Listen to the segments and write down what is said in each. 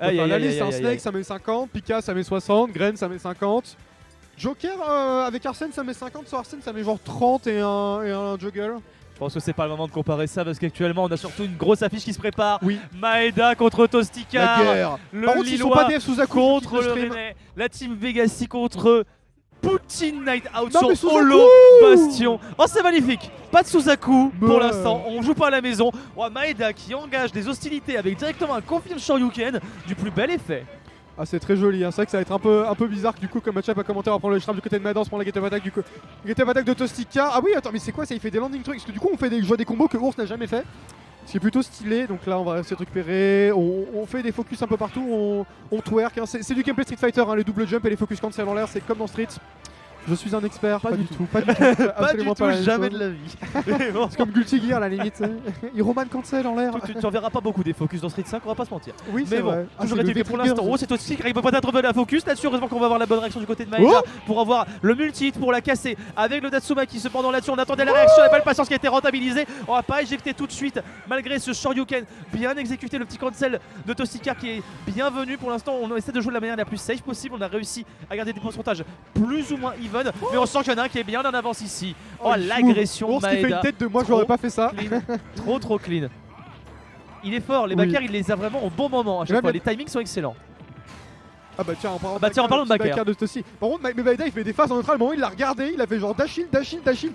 La liste, c'est un Snake, ça met 50, Pika, ça met 60, Gren, ça met 50. Joker, avec Arsène, ça met 50, sans Arsène, ça met genre 30 et un Juggle. Je pense que c'est pas le moment de comparer ça parce qu'actuellement on a surtout une grosse affiche qui se prépare. Oui. Maeda contre Tostika. La guerre. Le Par contre, ils sont Lillois pas DF Suzaku contre le stream. Rennais. La team Vegassi contre Poutine Night Out Non, mais sur Suzaku Holo Bastion. Oh, c'est magnifique. Pas de Suzaku pour Ouais. l'instant. On joue pas à la maison. Oh, Maeda qui engage des hostilités avec directement un confirm Shoryuken du plus bel effet. Ah, c'est très joli, hein. C'est vrai que ça va être un peu bizarre du coup comme match-up à commenter. On va prendre le shrap du côté de Maeda, on se prend la get-up attack du coup. Get-up attack de Tostika. Ah oui, attends, mais c'est quoi ça? Il fait des landing trucs. Parce que du coup, on fait je vois des combos que Ours n'a jamais fait. Ce qui est plutôt stylé. Donc là, on va essayer de récupérer. On fait des focus un peu partout. On twerk. Hein. C'est du gameplay Street Fighter, hein. Les double jump et les focus cancel en l'air. C'est comme dans Street. Je suis un expert. Pas du tout. Pas du tout. Pas du Absolument tout, la même jamais chose. de la vie. Bon. C'est comme Guilty Gear à la limite. Hiroman cancel en l'air. Tu en verras pas beaucoup des focus dans Street 5, on va pas se mentir. Oui, c'est Mais bon, vrai. toujours c'est est-il le que pour V-Trigger, l'instant, ça. oh, c'est aussi qui arrive peut-être à trouver la focus là-dessus. Heureusement qu'on va avoir la bonne réaction du côté de Maeda pour avoir le multi-hit pour la casser avec le Datsumaki. Cependant, là-dessus, on attendait la réaction, il n'y a pas le patience qui a été rentabilisée. On va pas éjecter tout de suite malgré ce Shoryuken bien exécuté. Le petit cancel de Tostika qui est bienvenu pour l'instant. On essaie de jouer de la manière la plus safe possible. On a réussi à garder des pourcentages plus ou moins even, mais on sent qu'il y en a un qui est bien en avance ici. Oh, il l'agression Ours qui fait Maeda. une tête de moi, j'aurais pas fait ça. Clean. Trop clean. Il est fort, les Oui. backers il les a vraiment au bon moment à chaque Là, fois, mais- les timings sont excellents. Ah bah tiens, en parlons de backer. de Tossi. Par contre, Maeda il fait des phases en neutral, à un moment il l'a regardé, il a fait genre dash heal,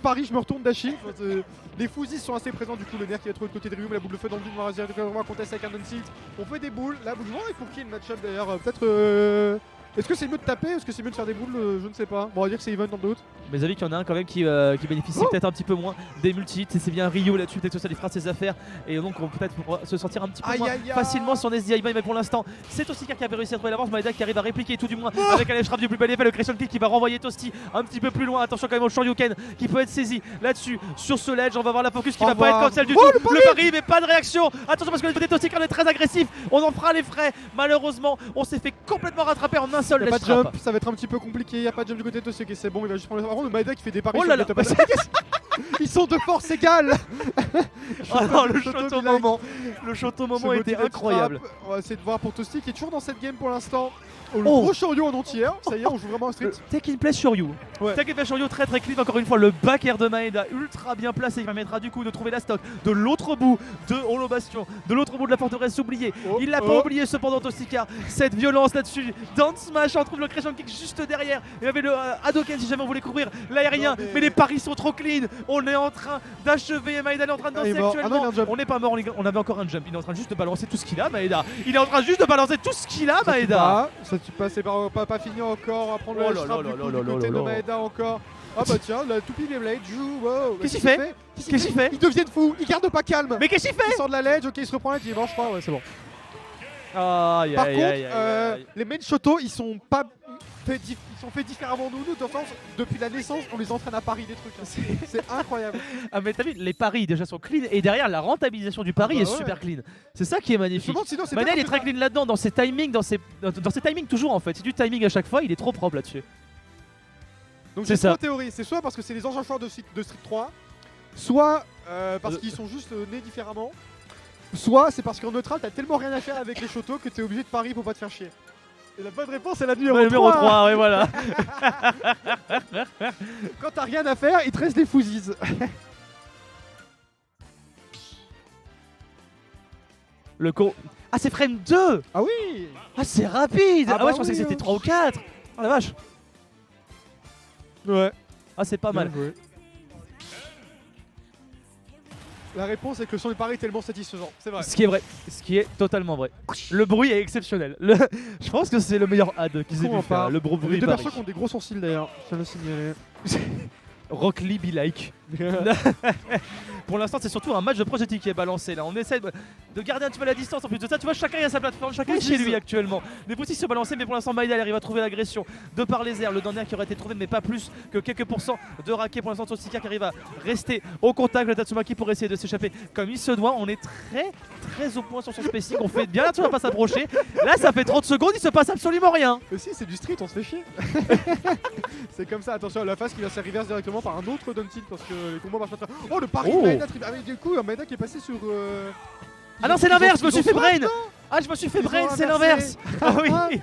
Paris, je me retourne, dash heal. Enfin, les fusils sont assez présents du coup, le nerf qui va trouver de côté de Ryum, la boule de feu dans le vide, on va contester avec un non-silt. On fait des boules, la boule, il faut qu'il y ait une match-up d'ailleurs, peut-être... Est-ce que c'est mieux de taper? Est-ce que c'est mieux de faire des boules? Je ne sais pas. Bon, on va dire que c'est even dans le doute. Mais avis qu'il y en a un quand même qui bénéficie peut-être un petit peu moins des multi-hits, et c'est bien Rio là-dessus, peut-être que ça lui fera ses affaires et donc on peut-être pourra se sentir un petit peu Aïe, moins aïe, aïe. facilement sur SDI, mais pour l'instant c'est Tostika qui avait réussi à trouver l'avance. Maeda qui arrive à répliquer tout du moins avec un échraf du plus bel effet, le Christian Kick qui va renvoyer Tosti un petit peu plus loin. Attention quand même au Shoryuken qui peut être saisi là-dessus sur ce ledge. On va voir la focus qui Au va pas revoir. être comme celle du Oh, tout. Le pari mais pas de réaction. Attention parce que le côté Tostika on est très agressif, on en fera les frais. Malheureusement on s'est fait complètement rattraper en un seul Y'a pas ledge de trap. jump, ça va être un petit peu compliqué, y'a pas de jump du côté de Tossi, ok c'est bon, il va juste prendre le... Par contre, Maeda qui fait des paris Oh sur là le là. get-up attack. Ils sont de force égale. Oh non, le Shoto Shoto Bilal. moment. Le Shoto Ce moment était motivé de incroyable. frappe. On va essayer de voir pour Tosti qui est toujours dans cette game pour l'instant. Oh, le Oh. gros Shoryu en entière, ça y est, on joue vraiment un street. Take in place Shoryu. Ouais. Take in place Shoryu très clean. Encore une fois, le back air de Maeda ultra bien placé. Il permettra du coup de trouver la stock de l'autre bout de Holo Bastion, de l'autre bout de la forteresse oubliée. Oh, Il l'a pas oublié cependant Tostika. Cette violence là-dessus. Down smash, on trouve le Crescent Kick juste derrière. Il y avait le Hadoken si jamais on voulait couvrir l'aérien. Non, mais les paris sont trop clean. On est en train d'achever. Maeda est en train de Ah, il danser est mort. Ah non, actuellement. il a un jump. On n'est pas mort, on avait encore un jump. Il est en train juste de balancer tout ce qu'il a, Maeda. Il est en train juste de balancer tout ce qu'il a, Ça tue Maeda. pas, ça tue pas, c'est pas fini encore. On va prendre Oh le là shrap là du là coup là du là côté là de là. Maeda encore. Ah bah tiens, la toupie des blades joue. Wow. Qu'est-ce qu'il fait? Qu'est-ce qu'il fait? Ils deviennent fous, ils gardent pas calme. Mais qu'est-ce qu'il fait? Il sort de la ledge, ok, il se reprend la il est mort, je crois, ouais, c'est bon. Aïe, Par aïe, contre, aïe, aïe, aïe. les main Shoto, ils sont pas faits ils sont faits différemment de nous, dans le sens, depuis la naissance, on les entraîne à pari des trucs. Hein. C'est incroyable. Ah mais t'as vu, les paris déjà sont clean et derrière la rentabilisation du pari bah est ouais. super clean. C'est ça qui est Je me magnifique. demande sinon c'est Manel pas est très clean là-dedans, dans ses timings, dans ses timings toujours en fait. C'est du timing à chaque fois, il est trop propre là-dessus. Donc C'est j'ai ça. trois théories, c'est soit parce que c'est les anciens joueurs de Street 3, soit parce qu'ils sont juste nés différemment, soit c'est parce qu'en neutral t'as tellement rien à faire avec les Shoto que t'es obligé de parier pour pas te faire chier. Et la bonne réponse c'est la numéro, Ouais, numéro 3, ouais voilà. Quand t'as rien à faire, il te reste des fusils. Le co. Ah c'est frame 2. Ah oui. Ah c'est rapide. Ah Ah, bah ouais je pensais oui, que c'était hein. 3 ou 4. Oh la vache. Ouais. Ah c'est pas mal. Bien joué. La réponse est que le son du pari est tellement satisfaisant, c'est vrai. Ce qui est vrai, ce qui est totalement vrai. Le bruit est exceptionnel. Je pense que c'est le meilleur ad qu'ils aient Comment pu pas faire. Le Les bruit deux pari. persos qui ont des gros sourcils d'ailleurs, je tiens à le signaler. Rock Lee be like. Pour l'instant, c'est surtout un match de projectile qui est balancé là. On essaie de garder un petit peu la distance. En plus de ça, tu vois, chacun a sa plateforme, chacun est chez lui actuellement. Les boutiques se balancer, mais pour l'instant, Maeda elle arrive à trouver l'agression de par les airs. Le dernier qui aurait été trouvé, mais pas plus que quelques pourcents de raquet. Pour l'instant, Tostika qui arrive à rester au contact. Le Tatsumaki pour essayer de s'échapper comme il se doit. On est très au point sur son spacing. On fait bien là, tu vas pas s'approcher. Là, ça fait 30 secondes, il se passe absolument rien. Mais si, c'est du street, on se fait chier. C'est comme ça, attention à la phase qui va se reverse directement par un autre down tilt parce que les combos marchent pas très. Oh le pari Oh. de Maeda, ah mais du coup Maeda qui est passé sur. Ah non, c'est l'inverse, je me suis fait brain. Ah, je me suis fait Ils ont brain, c'est inversé. l'inverse. Ah oui.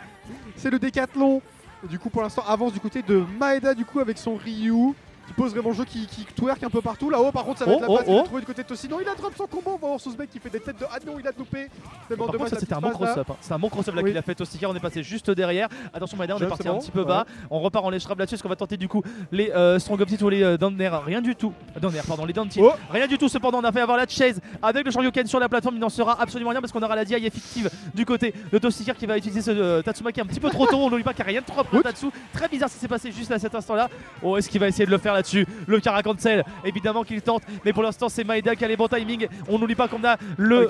C'est le décathlon. Et du coup, pour l'instant, avance du côté de Maeda, du coup, avec son Ryu. Qui pose vraiment le jeu, qui twerk un peu partout. Là-haut, par contre, ça va être la base. Il va trouver du côté de Tossi. Non, il a drop son combo. On va voir Souzbek qui fait des têtes de. Ah non, il a loupé. Par contre, ça c'était un bon cross-up. C'est un bon cross-up là Oui. qu'il a fait Tostika. On est passé juste derrière. Attention, Maeda, on est Jump, parti c'est un bon. petit peu bas. On repart en lèche là-dessus. Est-ce qu'on va tenter du coup les strong opposite ou les down air? Rien du tout. Down air, pardon, les down tilt. Oh. Rien du tout. Cependant, on a fait avoir la chase avec le Shoryuken sur la plateforme. Il n'en sera absolument rien parce qu'on aura la DI effective du côté de Tostika qui va utiliser ce Tatsumaki un petit peu trop tôt. On n'oublie pas qu'il n'y a rien de trop après Tatsu. Très bizarre ce qui s'est passé juste à cet instant-là. Oh, est-ce qu'il va essayer de le faire là-dessus? Le Caracancel, évidemment qu'il tente, mais pour l'instant c'est Maeda qui a les bons timings. On n'oublie pas qu'on a le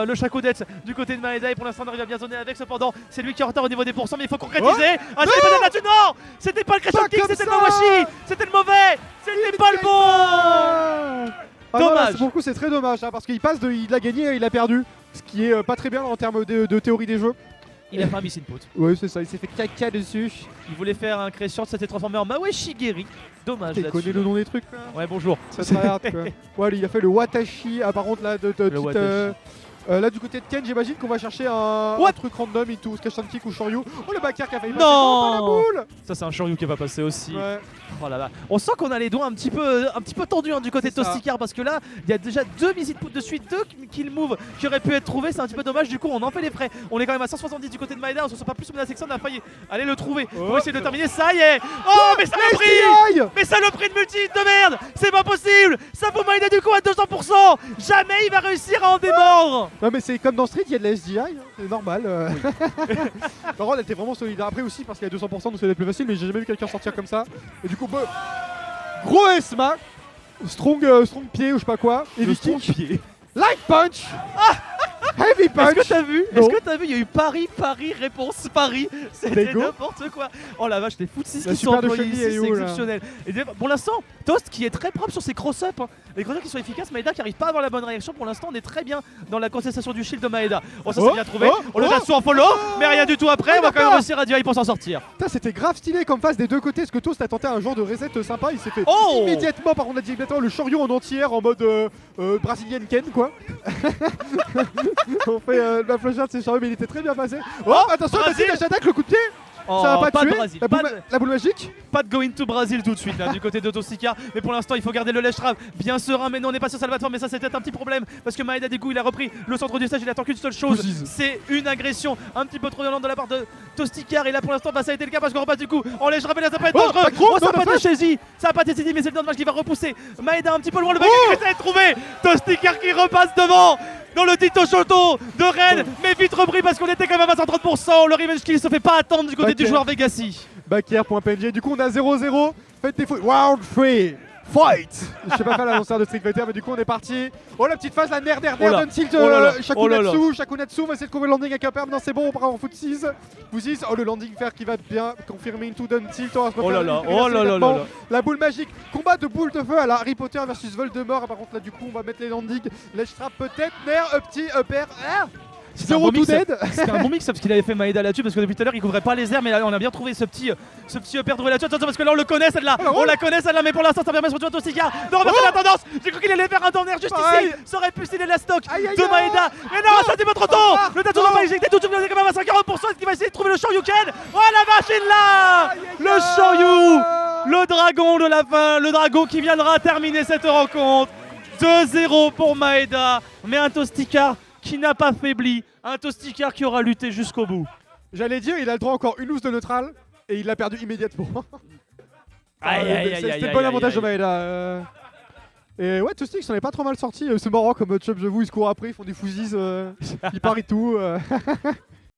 le Shakudet du côté de Maeda et pour l'instant on arrive à bien zoner avec. Cependant c'est lui qui est en retard au niveau des pourcents, mais il faut concrétiser. Ah, c'est peut-être là-dessus. Non, c'était pas le crash kick, c'était le Mawashi, c'était le mauvais, c'était pas le bon. Dommage. Pour le coup, c'est très dommage hein, parce qu'il passe de il a gagné et il a perdu. Ce qui est pas très bien en termes de théorie des jeux. Il a fait un miss input. Ouais, c'est ça, il s'est fait caca dessus. Il voulait faire un crescent, ça s'est transformé en Mawashigiri. Dommage Il là-dessus. connaît le nom des trucs là. Ouais, bonjour. Ça tryhard quoi. Ouais, il a fait le Watashi. Ah, par contre, là, là du côté de Ken, j'imagine qu'on va chercher un truc random et tout, Skashan Kick ou Shoryu. Oh, le backer qui a failli passer. Non, pas la boule. Ça c'est un Shoryu qui va passer aussi. Ouais. Oh là là. On sent qu'on a les doigts un petit peu tendus hein, du côté de C'est ça. Tostikar parce que là il y a déjà 2 miss input de suite, 2 kill move qui auraient pu être trouvés. C'est un petit peu dommage, du coup on en fait les frais. On est quand même à 170 du côté de Maeda, on se sent pas plus menacé que ça, on a failli aller le trouver pour essayer de le terminer. Ça y est. Oh, mais ça l'a pris. Mais ça l'a pris de multi de merde. C'est pas possible. Ça vaut Maeda du coup à 200%. Jamais il va réussir à en démordre. Non, mais c'est comme dans Street, il y a de la SDI, hein, c'est normal. Par contre, elle était vraiment solidaire. Après aussi, parce qu'il y a 200%, donc c'est plus facile, mais j'ai jamais vu quelqu'un sortir comme ça. Et du coup, gros SMA, strong pied ou je sais pas quoi, et du strong kick, pied. light punch, heavy punch. Est-ce que t'as vu? Non. Est-ce que t'as vu? Il y a eu Paris, réponse Paris. C'était Lego. n'importe quoi. Oh la vache, les foot 6 La qui sont super de employés Chun-Li, ici, elle est c'est où, là exceptionnel. Et pour l'instant, Toast qui est très propre sur ses cross-up. Hein. Les cross-up qui sont efficaces, Maeda qui arrive pas à avoir la bonne réaction. Pour l'instant, on est très bien dans la contestation du shield de Maeda. Oh, ça c'est bien trouvé. On le Tatsu en follow, mais rien du tout après. On va quand même réussir à DI pour s'en sortir. Putain, c'était grave stylé comme phase des deux côtés. Est-ce que Toast a tenté un genre de reset sympa? Il s'est fait immédiatement, par contre, on a dit immédiatement le Shoryu en entière en mode Brazilian Ken quoi. On fait la flush de ses Shoryu, mais il était très bien passé. Oh, attention, vas-y, la attaque, le coup de pied. Oh, Ça va pas de tuer. Brésil, La boule magique. pas de go into Brésil tout de suite là du côté de Tostika. Mais pour l'instant il faut garder le ledge trap bien serein. Mais non, on n'est pas sur Salvatore, mais ça c'est peut-être un petit problème parce que Maeda du coup il a repris le centre du stage. Il attend qu'une seule chose, c'est une agression un petit peu trop violente de la part de Tostikar. Et là pour l'instant ça a été le cas parce qu'on repasse du coup en ledge trap et là ça peut être dangereux. Oh, ça n'a pas été saisi, ça n'a pas été saisi, mais c'est le dommage qui va repousser Maeda un petit peu loin. Le back qui essaie de trouver Tostikar qui repasse devant dans le Tito Shoto de Rennes, mais vite repris parce qu'on était quand même à 130%. Le revenge kill se fait pas attendre du côté du joueur Vegassi. Backer.png, du coup on a 0-0. Faites des fautes. Round 3. Fight. Je sais pas faire l'annonceur de Street Fighter, mais du coup on est parti. Oh, la petite phase, la nerf, down tilt, Shakunatsu, on va essayer de trouver le landing avec un perm. Non, c'est bon, on part en foot 6. Oh, le landing faire qui va bien confirmer into down tilt. Oh là là. La boule magique, combat de boule de feu à la Harry Potter versus Voldemort. Par contre là du coup on va mettre les landings. Ledge trap peut-être, nerf, petit upper. C'était un bon mix parce qu'il avait fait Maeda là-dessus parce que depuis tout à l'heure il couvrait pas les airs, mais là on a bien trouvé ce petit upper trouvé là-dessus. Attention parce que là on le connaît celle-là, on la connaît celle-là, mais pour l'instant ça permet sur Tostikar de remonter la tendance. J'ai cru qu'il allait faire un down air juste ici, ça aurait pu signer la stock de Maeda, mais non, ça c'est pas trop tôt. Le Tatsu va pas éjecter tout de suite, on est quand même à 50%. Est-ce qu'il va essayer de trouver le Shoryuken? Oh la machine là, le Shoryu, le dragon de la fin, le dragon qui viendra terminer cette rencontre. 2-0 pour Maeda, mais un Tostikar qui n'a pas faibli, un Tostikar qui aura lutté jusqu'au bout. J'allais dire, il a le droit encore une loose de neutral et il l'a perdu immédiatement. C'était le bon avantage de Maeda. Et ouais, Tostik s'en est pas trop mal sorti. C'est marrant comme match-up, j'avoue, ils se courent après, ils font des fusils, ils parient tout.